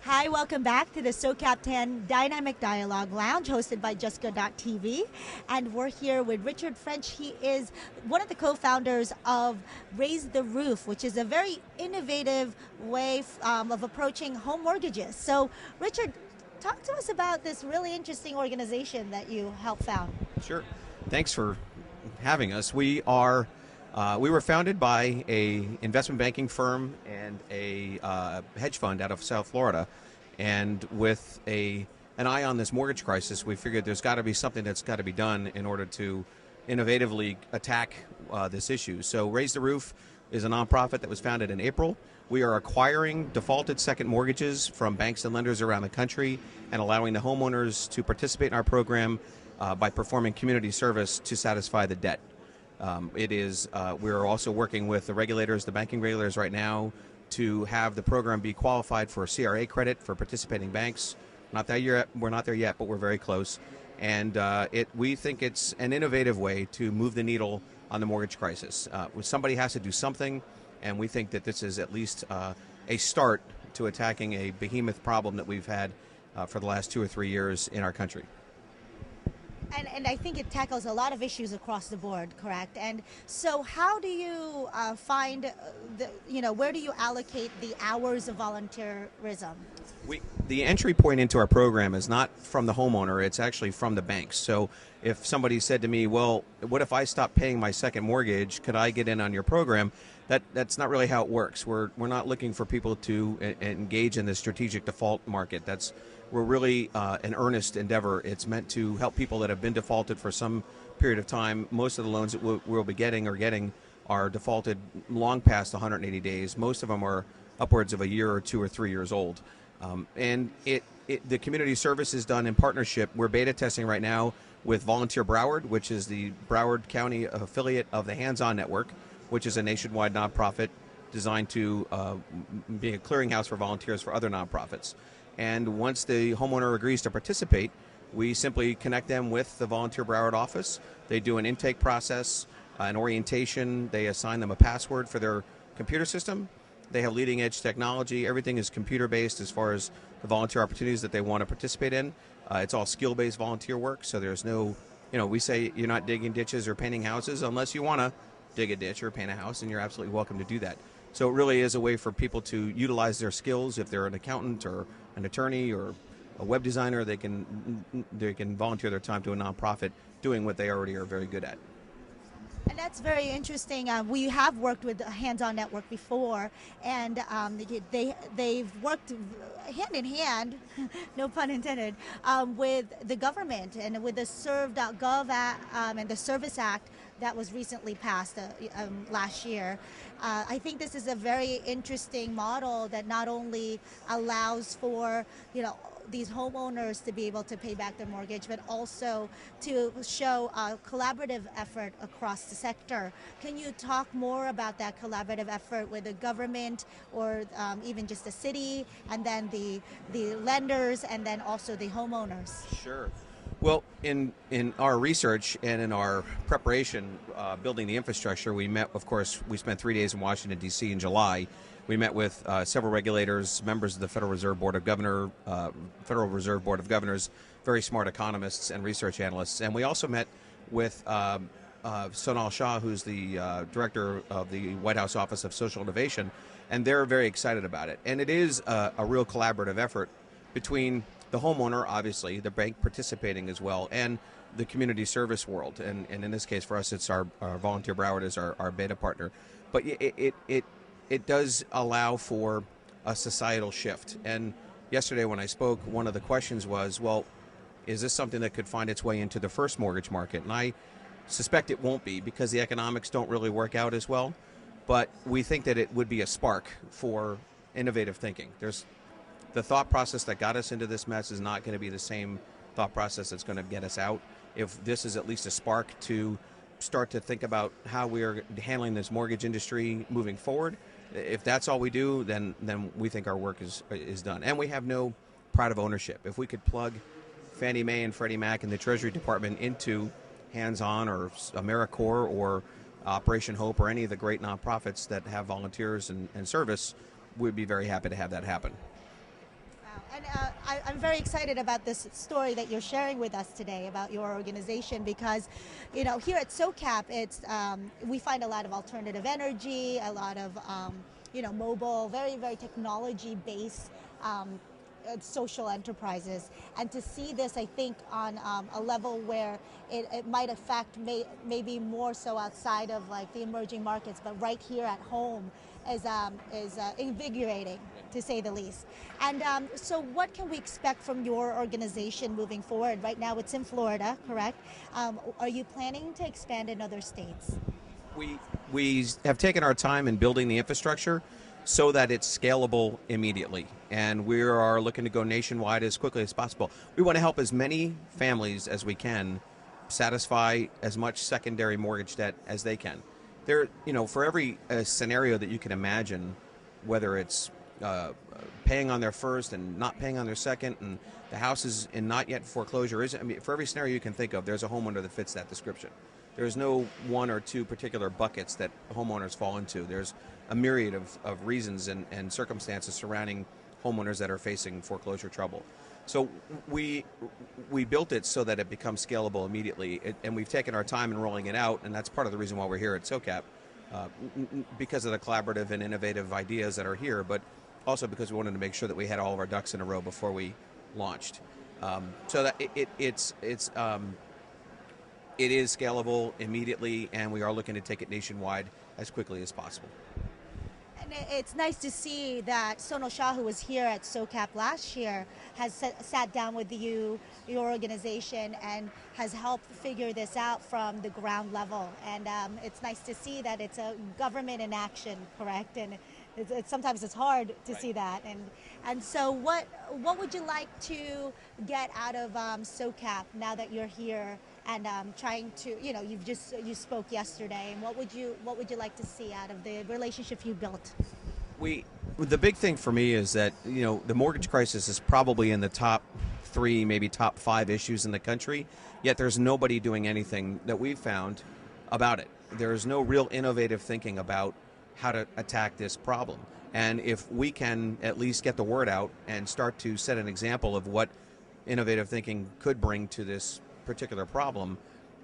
Hi, welcome back to the SOCAP10 Dynamic Dialogue Lounge hosted by Jessica.tv. And we're here with Richard French. He is one of the co-founders of Raise the Roof, which is a very innovative way of approaching home mortgages. So, Richard, talk to us about this really interesting organization that you helped found. Sure. Thanks for having us. We were founded by a investment banking firm and a hedge fund out of South Florida, and with an eye on this mortgage crisis, we figured there's got to be something that's got to be done in order to innovatively attack this issue. So Raise the Roof is a nonprofit that was founded in April. We are acquiring defaulted second mortgages from banks and lenders around the country and allowing the homeowners to participate in our program by performing community service to satisfy the debt. We're also working with the regulators, the banking regulators right now, to have the program be qualified for CRA credit for participating banks. We're not there yet, but we're very close. And we think it's an innovative way to move the needle on the mortgage crisis. Somebody has to do something, and we think that this is at least a start to attacking a behemoth problem that we've had for the last 2 or 3 years in our country. And I think it tackles a lot of issues across the board, correct? And so how do you find, where do you allocate the hours of volunteerism? The entry point into our program is not from the homeowner, it's actually from the banks. So if somebody said to me, well, what if I stop paying my second mortgage, could I get in on your program? That's not really how it works. We're not looking for people to engage in the strategic default market. We're really an earnest endeavor. It's meant to help people that have been defaulted for some period of time. Most of the loans that we'll be getting are defaulted long past 180 days. Most of them are upwards of a year or 2 or 3 years old. The community service is done in partnership. We're beta testing right now with Volunteer Broward, which is the Broward County affiliate of the HandsOn Network, which is a nationwide nonprofit designed to be a clearinghouse for volunteers for other nonprofits. And once the homeowner agrees to participate, we simply connect them with the Volunteer Broward office. They do an intake process, an orientation. They assign them a password for their computer system. They have leading edge technology. Everything is computer based as far as the volunteer opportunities that they want to participate in. It's all skill based volunteer work. So there's no, we say you're not digging ditches or painting houses unless you want to dig a ditch or paint a house, and you're absolutely welcome to do that. So it really is a way for people to utilize their skills. If they're an accountant or an attorney or a web designer, they can volunteer their time to a nonprofit doing what they already are very good at. And that's very interesting. We have worked with the HandsOn Network before, and they've worked hand in hand, no pun intended, with the government and with the Serve.gov and the Service Act that was recently passed last year. I think this is a very interesting model that not only allows for, these homeowners to be able to pay back their mortgage, but also to show a collaborative effort across the sector. Can you talk more about that collaborative effort with the government or even just the city, and then the lenders, and then also the homeowners? Sure. Well, in our research and in our preparation, building the infrastructure, we spent 3 days in Washington, D.C. in July. We met with several regulators, members of the Federal Reserve Board of Governors, very smart economists and research analysts. And we also met with Sonal Shah, who's the director of the White House Office of Social Innovation, and they're very excited about it. And it is a real collaborative effort between the homeowner, obviously, the bank participating as well, and the community service world. And in this case, for us, it's our Volunteer Broward is our beta partner. But it does allow for a societal shift. And yesterday when I spoke, one of the questions was, well, is this something that could find its way into the first mortgage market? And I suspect it won't be, because the economics don't really work out as well. But we think that it would be a spark for innovative thinking. The thought process that got us into this mess is not going to be the same thought process that's going to get us out. If this is at least a spark to start to think about how we are handling this mortgage industry moving forward, if that's all we do, then we think our work is done. And we have no pride of ownership. If we could plug Fannie Mae and Freddie Mac and the Treasury Department into HandsOn or AmeriCorps or Operation Hope or any of the great nonprofits that have volunteers and service, we'd be very happy to have that happen. Wow. And I'm very excited about this story that you're sharing with us today about your organization because, here at SOCAP, we find a lot of alternative energy, a lot of, mobile, very, very technology-based social enterprises. And to see this, I think, on a level where it might affect maybe more so outside of like the emerging markets, but right here at home is invigorating, to say the least. And so what can we expect from your organization moving forward? Right now it's in Florida, correct? Are you planning to expand in other states? We have taken our time in building the infrastructure so that it's scalable immediately. And we are looking to go nationwide as quickly as possible. We want to help as many families as we can satisfy as much secondary mortgage debt as they can. For every scenario that you can imagine, whether it's paying on their first and not paying on their second, and the house is in not yet foreclosure, for every scenario you can think of, there's a homeowner that fits that description. There's no one or two particular buckets that homeowners fall into. There's a myriad of reasons and circumstances surrounding homeowners that are facing foreclosure trouble. So we built it so that it becomes scalable immediately, and we've taken our time in rolling it out, and that's part of the reason why we're here at SOCAP, because of the collaborative and innovative ideas that are here, but also because we wanted to make sure that we had all of our ducks in a row before we launched. So that it is scalable immediately, and we are looking to take it nationwide as quickly as possible. And it's nice to see that Sonal Shah, who was here at SOCAP last year, has sat down with your organization and has helped figure this out from the ground level. And it's nice to see that it's a government in action, correct? And sometimes it's hard to see that. And so what would you like to get out of SOCAP now that you're here and trying to, you spoke yesterday, and what would you like to see out of the relationship you built? The big thing for me is that, the mortgage crisis is probably in the top 3, maybe top 5 issues in the country, yet there's nobody doing anything that we've found about it. There's no real innovative thinking about how to attack this problem. And if we can at least get the word out and start to set an example of what innovative thinking could bring to this particular problem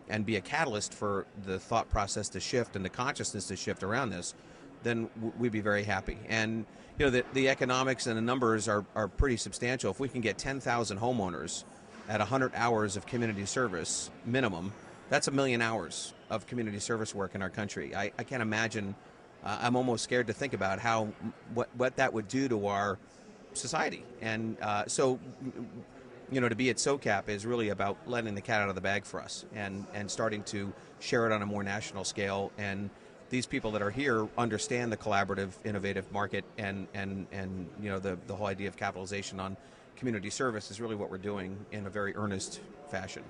and be a catalyst for the thought process to shift and the consciousness to shift around this, then we'd be very happy. And the economics and the numbers are pretty substantial. If we can get 10,000 homeowners at 100 hours of community service minimum, that's 1 million hours of community service work in our country. I can't imagine. I'm almost scared to think about what that would do to our society. And so to be at SOCAP is really about letting the cat out of the bag for us and starting to share it on a more national scale. And these people that are here understand the collaborative, innovative market, and the whole idea of capitalization on community service is really what we're doing in a very earnest fashion.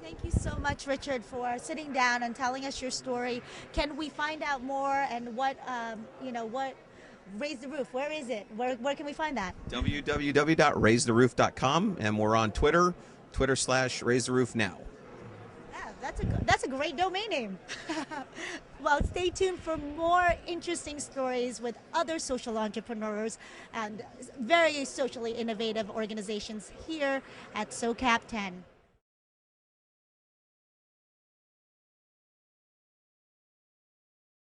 Thank you so much, Richard, for sitting down and telling us your story. Can we find out more and what Raise the Roof, where is it? Where can we find that? www.raisetheroof.com, and we're on Twitter /RaiseTheRoofNow. Yeah, that's a great domain name. Well, stay tuned for more interesting stories with other social entrepreneurs and very socially innovative organizations here at SOCAP 10.